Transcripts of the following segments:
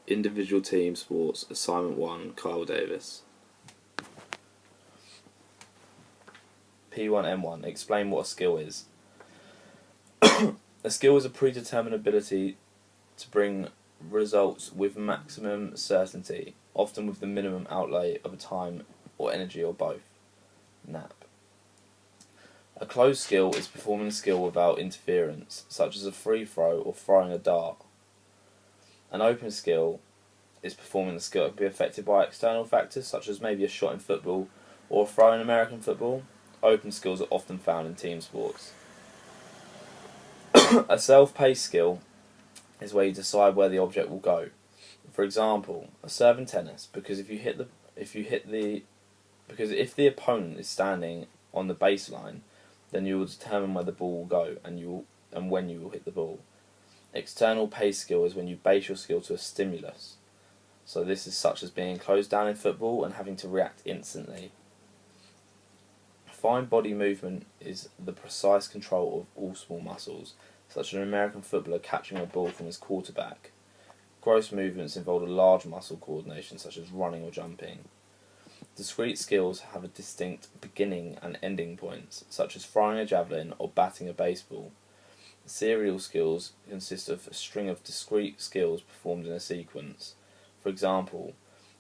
Individual Team Sports, Assignment 1, Kyle Davis. P1M1. Explain what a skill is. A skill is a predetermined ability to bring results with maximum certainty, often with the minimum outlay of time or energy or both. Nap. A closed skill is performing a skill without interference, such as a free throw or throwing a dart. An open skill is performing the skill that can be affected by external factors, such as maybe a shot in football or a throw in American football. Open skills are often found in team sports. A self-paced skill is where you decide where the object will go. For example, a serve in tennis, because if the opponent is standing on the baseline, then you will determine where the ball will go and when you will hit the ball. External pace skill is when you base your skill to a stimulus. So this is such as being closed down in football and having to react instantly. Fine body movement is the precise control of all small muscles, such as an American footballer catching a ball from his quarterback. Gross movements involve a large muscle coordination, such as running or jumping. Discrete skills have a distinct beginning and ending points, such as throwing a javelin or batting a baseball. Serial skills consist of a string of discrete skills performed in a sequence. For example,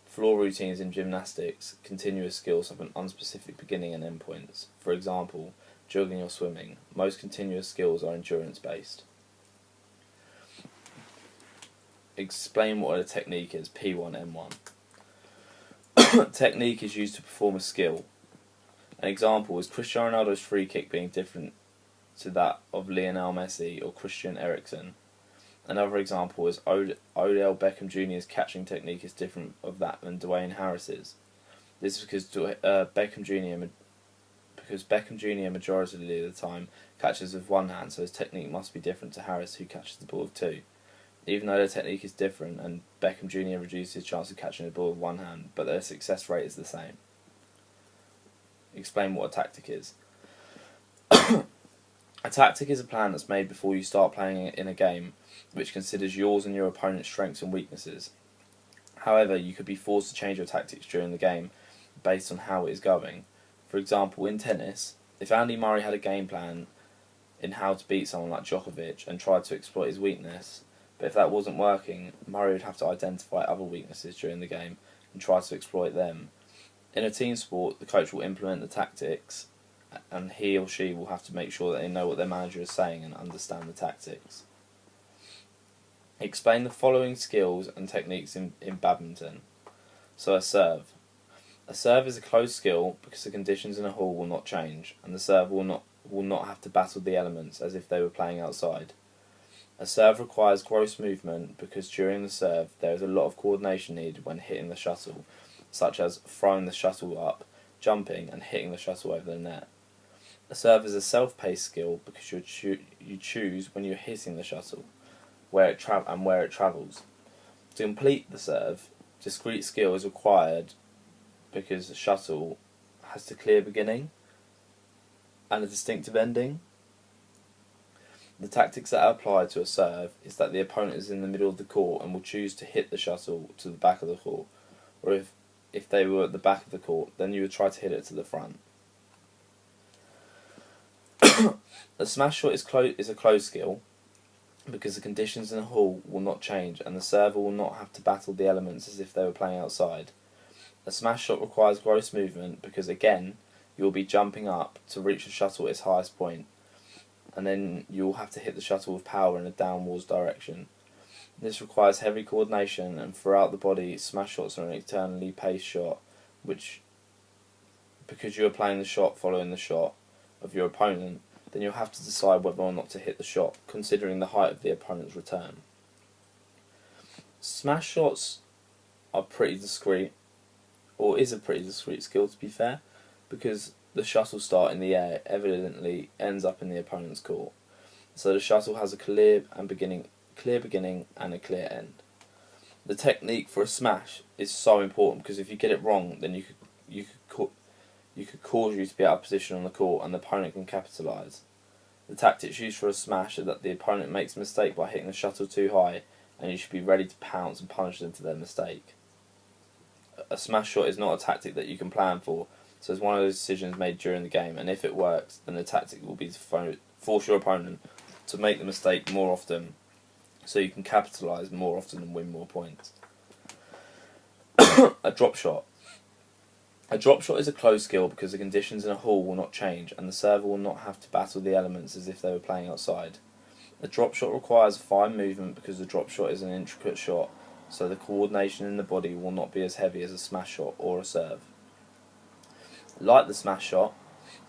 floor routines in gymnastics, continuous skills have an unspecific beginning and end points. For example, jogging or swimming. Most continuous skills are endurance-based. Explain what a technique is. P1M1. Technique is used to perform a skill. An example is Cristiano Ronaldo's free kick being different to that of Lionel Messi or Christian Eriksen. Another example is Odell Beckham Jr.'s catching technique is different of that than Dwayne Harris's. This is because Beckham Jr. majority of the time catches with one hand, so his technique must be different to Harris, who catches the ball with two. Even though their technique is different and Beckham Jr. reduces his chance of catching the ball with one hand, but their success rate is the same. Explain what a tactic is. A tactic is a plan that's made before you start playing in a game, which considers yours and your opponent's strengths and weaknesses. However, you could be forced to change your tactics during the game based on how it is going. For example, in tennis, if Andy Murray had a game plan in how to beat someone like Djokovic and tried to exploit his weakness, but if that wasn't working, Murray would have to identify other weaknesses during the game and try to exploit them. In a team sport, the coach will implement the tactics, and he or she will have to make sure that they know what their manager is saying and understand the tactics. Explain the following skills and techniques in badminton. So a serve. A serve is a closed skill because the conditions in a hall will not change, and the serve will not have to battle the elements as if they were playing outside. A serve requires gross movement because during the serve there is a lot of coordination needed when hitting the shuttle, such as throwing the shuttle up, jumping and hitting the shuttle over the net. A serve is a self-paced skill because you choose when you're hitting the shuttle, where it travels. To complete the serve, discrete skill is required because the shuttle has a clear beginning and a distinctive ending. The tactics that are applied to a serve is that the opponent is in the middle of the court and will choose to hit the shuttle to the back of the court, or if they were at the back of the court, then you would try to hit it to the front. A smash shot is a closed skill because the conditions in the hall will not change and the server will not have to battle the elements as if they were playing outside. A smash shot requires gross movement because, again, you will be jumping up to reach the shuttle at its highest point, and then you will have to hit the shuttle with power in a downwards direction. This requires heavy coordination, and throughout the body, smash shots are an eternally paced shot, which, because you are playing the shot following the shot of your opponent, then you'll have to decide whether or not to hit the shot, considering the height of the opponent's return. Smash shots are pretty discreet, or is a pretty discreet skill to be fair, because the shuttle start in the air evidently ends up in the opponent's court. So the shuttle has a clear beginning and a clear end. The technique for a smash is so important because if you get it wrong, then you could cause you to be out of position on the court and the opponent can capitalise. The tactics used for a smash are that the opponent makes a mistake by hitting the shuttle too high and you should be ready to pounce and punish them for their mistake. A smash shot is not a tactic that you can plan for, so it's one of those decisions made during the game, and if it works, then the tactic will be to force your opponent to make the mistake more often, so you can capitalise more often and win more points. A drop shot. A drop shot is a close skill because the conditions in a hall will not change, and the server will not have to battle the elements as if they were playing outside. A drop shot requires fine movement because the drop shot is an intricate shot, so the coordination in the body will not be as heavy as a smash shot or a serve. Like the smash shot,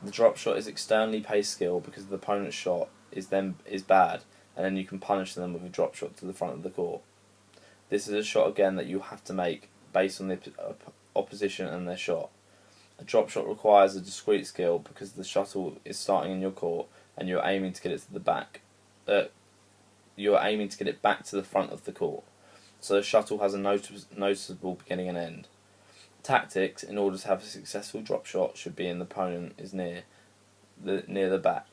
the drop shot is externally paced skill because the opponent's shot is bad, and then you can punish them with a drop shot to the front of the court. This is a shot again that you have to make based on the opposition and their shot. A drop shot requires a discrete skill because the shuttle is starting in your court and you're aiming to get it to the back. You're aiming to get it back to the front of the court, so the shuttle has a noticeable beginning and end. Tactics, in order to have a successful drop shot, should be in the opponent is near the back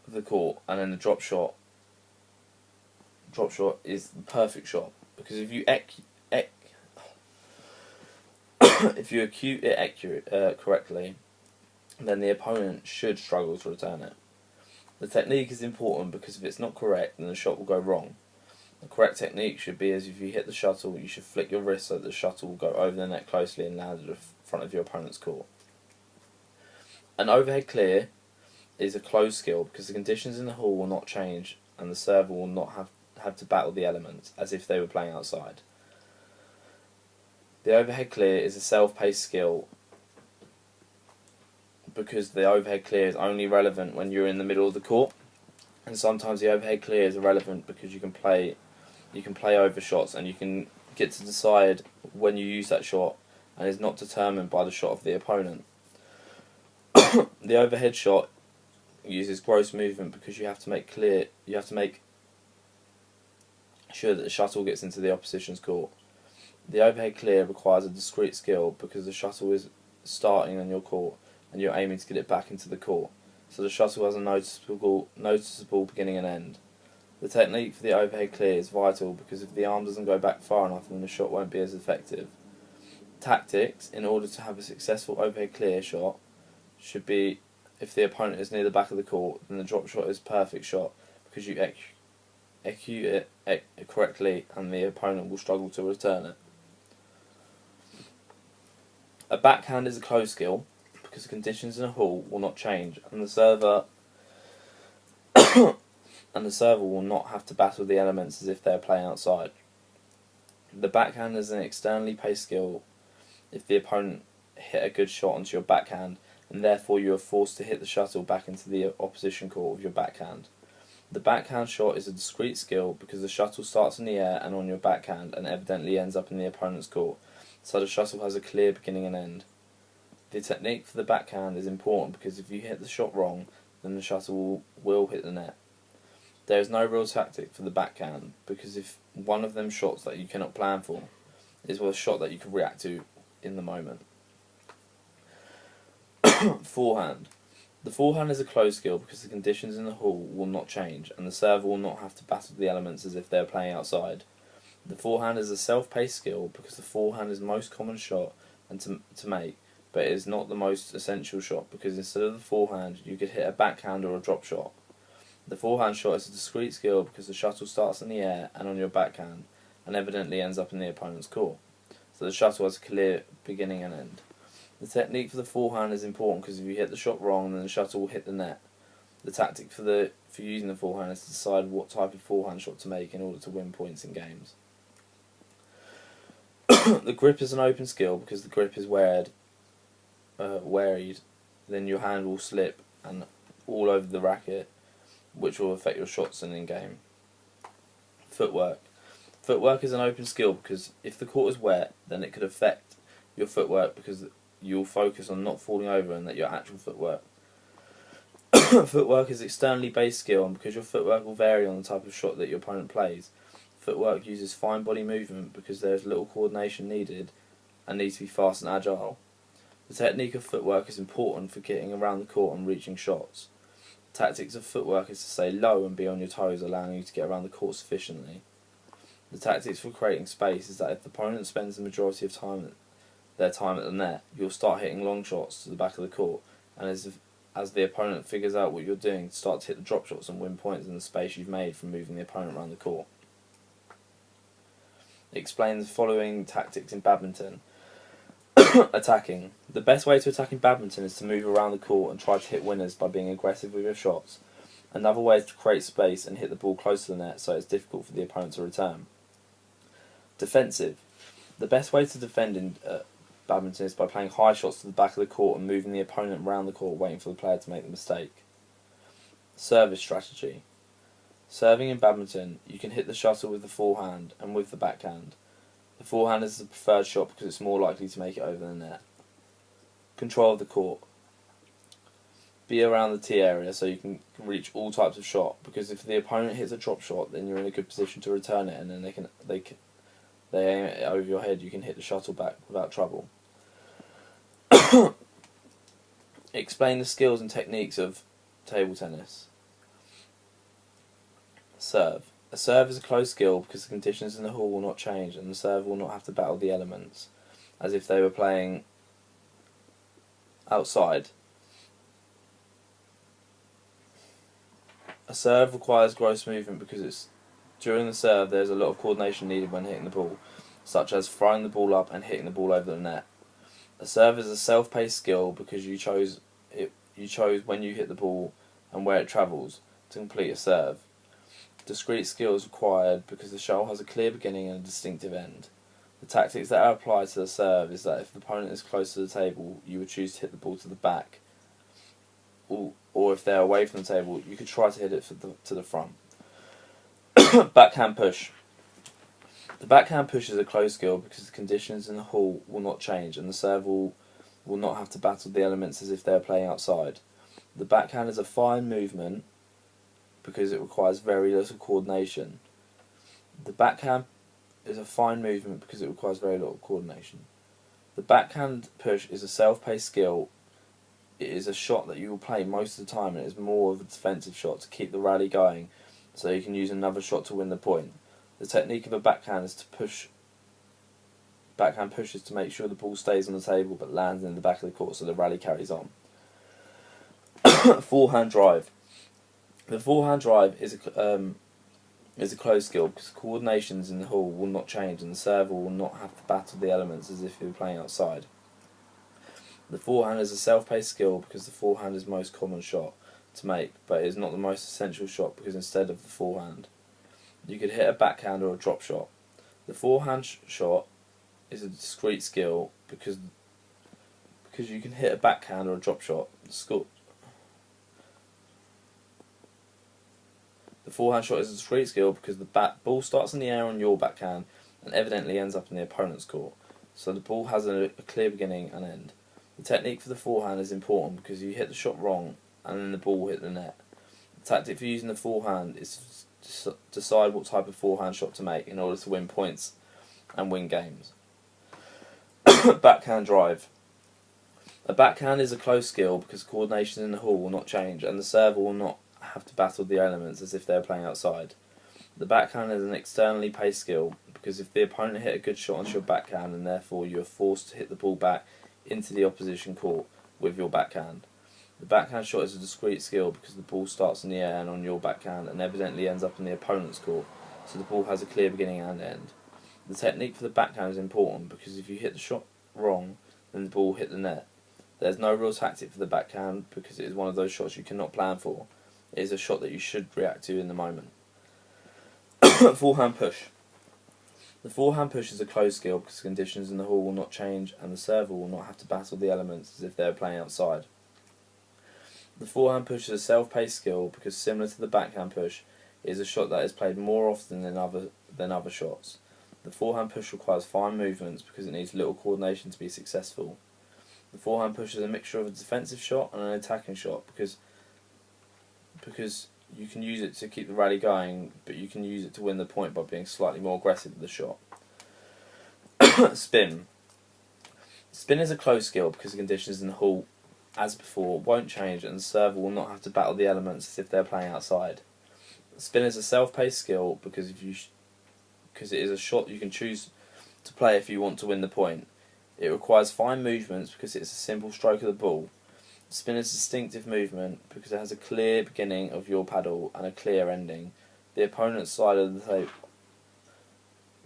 of the court, and then the drop shot is the perfect shot because if you execute it correctly, then the opponent should struggle to return it. The technique is important because if it's not correct, then the shot will go wrong. The correct technique should be as if you hit the shuttle, you should flick your wrist so that the shuttle will go over the net closely and land at the front of your opponent's court. An overhead clear is a closed skill because the conditions in the hall will not change and the server will not have to battle the elements as if they were playing outside. The overhead clear is a self-paced skill because the overhead clear is only relevant when you're in the middle of the court, and sometimes the overhead clear is irrelevant because you can play over shots and you can get to decide when you use that shot and is not determined by the shot of the opponent. The overhead shot uses gross movement because you have to make sure that the shuttle gets into the opposition's court. The overhead clear requires a discrete skill because the shuttle is starting on your court and you're aiming to get it back into the court, so the shuttle has a noticeable beginning and end. The technique for the overhead clear is vital because if the arm doesn't go back far enough, then the shot won't be as effective. Tactics, in order to have a successful overhead clear shot, should be if the opponent is near the back of the court, then the drop shot is a perfect shot because you execute it correctly and the opponent will struggle to return it. A backhand is a close skill because the conditions in a hall will not change and the server will not have to battle the elements as if they are playing outside. The backhand is an externally paced skill if the opponent hit a good shot onto your backhand and therefore you are forced to hit the shuttle back into the opposition court with your backhand. The backhand shot is a discrete skill because the shuttle starts in the air and on your backhand and evidently ends up in the opponent's court, so the shuttle has a clear beginning and end. The technique for the backhand is important because if you hit the shot wrong, then the shuttle will hit the net. There is no real tactic for the backhand because if one of them shots that you cannot plan for is a shot that you can react to in the moment. Forehand. The forehand is a closed skill because the conditions in the hall will not change and the server will not have to battle the elements as if they are playing outside. The forehand is a self-paced skill because the forehand is the most common shot and to make, but it is not the most essential shot because instead of the forehand you could hit a backhand or a drop shot. The forehand shot is a discrete skill because the shuttle starts in the air and on your backhand and evidently ends up in the opponent's court, so the shuttle has a clear beginning and end. The technique for the forehand is important because if you hit the shot wrong, then the shuttle will hit the net. The tactic for using the forehand is to decide what type of forehand shot to make in order to win points in games. The grip is an open skill because the grip is wearied, then your hand will slip and all over the racket, which will affect your shots in game. Footwork. Footwork is an open skill because if the court is wet, then it could affect your footwork because you'll focus on not falling over and that your actual footwork. Footwork is externally based skill, and because your footwork will vary on the type of shot that your opponent plays, footwork uses fine body movement because there is little coordination needed and needs to be fast and agile. The technique of footwork is important for getting around the court and reaching shots. The tactics of footwork is to stay low and be on your toes, allowing you to get around the court sufficiently. The tactics for creating space is that if the opponent spends the majority of their time at the net, you'll start hitting long shots to the back of the court, and as the opponent figures out what you're doing, start to hit the drop shots and win points in the space you've made from moving the opponent around the court. Explain the following tactics in badminton. Attacking. The best way to attack in badminton is to move around the court and try to hit winners by being aggressive with your shots. Another way is to create space and hit the ball close to the net so it's difficult for the opponent to return. Defensive. The best way to defend in badminton is by playing high shots to the back of the court and moving the opponent around the court waiting for the player to make the mistake. Service strategy. Serving in badminton, you can hit the shuttle with the forehand and with the backhand. The forehand is the preferred shot because it's more likely to make it over the net. Control of the court. Be around the tee area so you can reach all types of shot, because if the opponent hits a drop shot then you're in a good position to return it, and then they aim it over your head, you can hit the shuttle back without trouble. Explain the skills and techniques of table tennis. Serve. A serve is a close skill because the conditions in the hall will not change and the serve will not have to battle the elements as if they were playing outside. A serve requires gross movement because during the serve there is a lot of coordination needed when hitting the ball, such as throwing the ball up and hitting the ball over the net. A serve is a self-paced skill because you chose when you hit the ball and where it travels to complete a serve. Discrete skill is required because the shuttle has a clear beginning and a distinctive end. The tactics that are applied to the serve is that if the opponent is close to the table, you would choose to hit the ball to the back, or if they're away from the table, you could try to hit it to the front. Backhand push. The backhand push is a close skill because the conditions in the hall will not change and the serve will not have to battle the elements as if they are playing outside. The backhand is a fine movement because it requires very little coordination. The backhand is a fine movement because it requires very little coordination. The backhand push is a self-paced skill. It is a shot that you will play most of the time, and it is more of a defensive shot to keep the rally going so you can use another shot to win the point. The technique of a backhand is to push. Backhand pushes to make sure the ball stays on the table but lands in the back of the court so the rally carries on. Forehand drive. The forehand drive is a close skill because coordinations in the hall will not change and the server will not have to battle the elements as if you were playing outside. The forehand is a self-paced skill because the forehand is the most common shot to make, but it is not the most essential shot because instead of the forehand, you could hit a backhand or a drop shot. The forehand shot is a discrete skill because you can hit a backhand or a drop shot. The forehand shot is a discrete skill because the ball starts in the air on your backhand and evidently ends up in the opponent's court, so the ball has a clear beginning and end. The technique for the forehand is important because you hit the shot wrong and then the ball will hit the net. The tactic for using the forehand is to decide what type of forehand shot to make in order to win points and win games. Backhand drive. A backhand is a close skill because coordination in the hall will not change and the server will not have to battle the elements as if they are playing outside. The backhand is an externally paced skill because if the opponent hit a good shot onto your backhand and therefore you are forced to hit the ball back into the opposition court with your backhand. The backhand shot is a discrete skill because the ball starts in the air and on your backhand and evidently ends up in the opponent's court, so the ball has a clear beginning and end. The technique for the backhand is important because if you hit the shot wrong, then the ball will hit the net. There is no real tactic for the backhand because it is one of those shots you cannot plan for. It is a shot that you should react to in the moment. Forehand push. The forehand push is a close skill because conditions in the hall will not change and the server will not have to battle the elements as if they were playing outside. The forehand push is a self-paced skill because similar to the backhand push, it is a shot that is played more often than other shots. The forehand push requires fine movements because it needs little coordination to be successful. The forehand push is a mixture of a defensive shot and an attacking shot because you can use it to keep the rally going, but you can use it to win the point by being slightly more aggressive with the shot. Spin. Spin is a close skill because the conditions in the hall, as before, won't change and the server will not have to battle the elements as if they're playing outside. Spin is a self-paced skill because because it is a shot you can choose to play if you want to win the point. It requires fine movements because it's a simple stroke of the ball. Spin is a distinctive movement because it has a clear beginning of your paddle and a clear ending. The opponent's side of the table.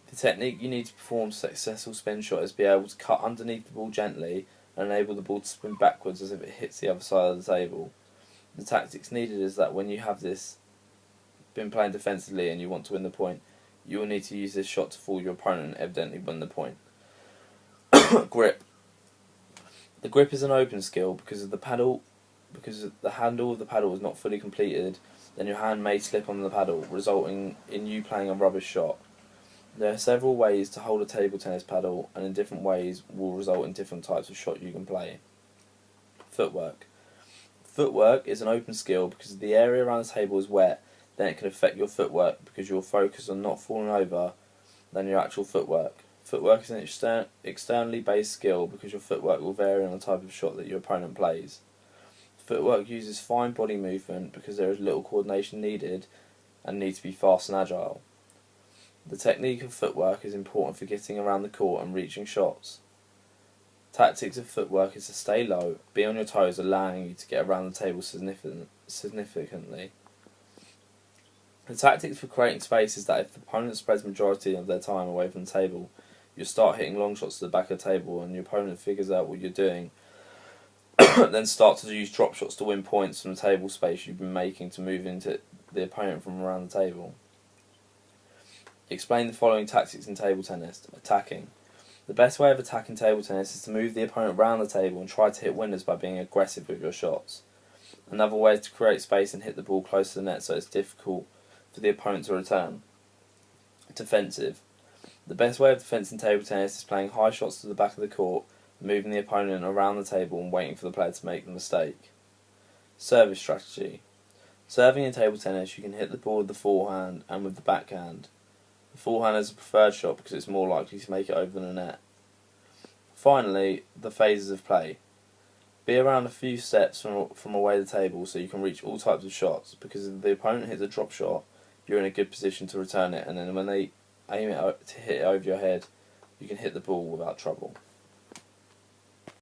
The technique you need to perform a successful spin shot is to be able to cut underneath the ball gently and enable the ball to spin backwards as if it hits the other side of the table. The tactics needed is that when you have been playing defensively and you want to win the point, you will need to use this shot to fool your opponent and evidently win the point. Grip. The grip is an open skill because the handle of the paddle is not fully completed, then your hand may slip on the paddle, resulting in you playing a rubbish shot. There are several ways to hold a table tennis paddle, and in different ways will result in different types of shot you can play. Footwork. Footwork is an open skill because the area around the table is wet, then it can affect your footwork because you're focused on not falling over than your actual footwork. Footwork is an externally based skill because your footwork will vary on the type of shot that your opponent plays. Footwork uses fine body movement because there is little coordination needed and needs to be fast and agile. The technique of footwork is important for getting around the court and reaching shots. Tactics of footwork is to stay low, be on your toes, allowing you to get around the table significantly. The tactics for creating space is that if the opponent spreads majority of their time away from the table, you'll start hitting long shots to the back of the table and your opponent figures out what you're doing, then start to use drop shots to win points from the table space you've been making to move into the opponent from around the table. Explain the following tactics in table tennis. Attacking. The best way of attacking table tennis is to move the opponent around the table and try to hit winners by being aggressive with your shots. Another way is to create space and hit the ball close to the net so it's difficult for the opponent to return. Defensive. The best way of defence in table tennis is playing high shots to the back of the court, moving the opponent around the table and waiting for the player to make the mistake. Service strategy. Serving in table tennis, you can hit the ball with the forehand and with the backhand. The forehand is a preferred shot because it's more likely to make it over the net. Finally, the phases of play. Be around a few steps from away the table so you can reach all types of shots, because if the opponent hits a drop shot, you're in a good position to return it, and then when they aim it to hit it over your head, you can hit the ball without trouble.